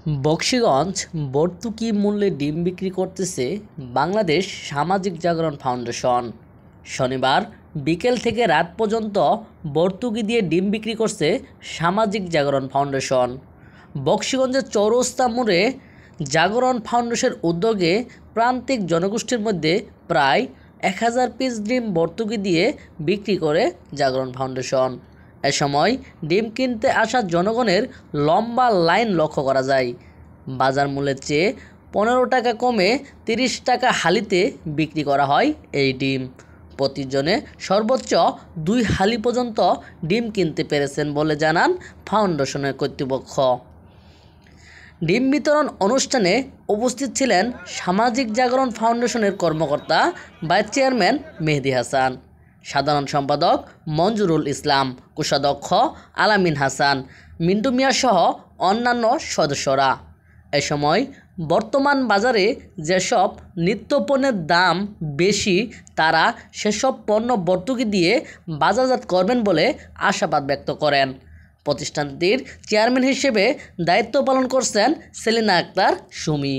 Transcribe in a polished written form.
বকশীগঞ্জ ভর্তুকি মূল্যে ডিম বিক্রি করতেছে বাংলাদেশ সামাজিক জাগরণ ফাউন্ডেশন। শনিবার বিকেল থেকে রাত পর্যন্ত ভর্তুকি দিয়ে ডিম বিক্রি করছে সামাজিক জাগরণ ফাউন্ডেশন। বকশীগঞ্জের চৌরাস্তা মোড়ে জাগরণ ফাউন্ডেশনের উদ্যোগে প্রান্তিক জনগোষ্ঠীর মধ্যে প্রায় 1000 পিস ডিম ভর্তুকি দিয়ে বিক্রি করে জাগরণ ফাউন্ডেশন। এ সময় ডিম কিনতে আসা জনগণের লম্বা লাইন লক্ষ্য করা যায়। বাজার মূল্যের চেয়ে 15 টাকা কমে 30 টাকা হালিতে বিক্রি করা হয় এই ডিম। প্রতিজনে সর্বোচ্চ 2 হালি পর্যন্ত ডিম কিনতে পেরেছেন বলে জানান ফাউন্ডেশনের কর্তৃপক্ষ। ডিম বিতরণ অনুষ্ঠানে উপস্থিত ছিলেন সামাজিক জাগরণ ফাউন্ডেশনের কর্মকর্তা ভাইস চেয়ারম্যান মেহেদী হাসান, সাধারণ সম্পাদক মঞ্জুরুল ইসলাম, কোষাধ্যক্ষ আলামিন হাসান, মিন্টু মিয়া সহ অন্যান্য সদস্যরা। এ সময় বর্তমান বাজারে যেসব নিত্যপণ্যের দাম বেশি তারা সেসব পণ্য ভর্তুকি দিয়ে বাজারজাত করবেন বলে আশাবাদ ব্যক্ত করেন। প্রতিষ্ঠানটির চেয়ারম্যান হিসেবে দায়িত্ব পালন করছেন সেলিনা আক্তার সুমি।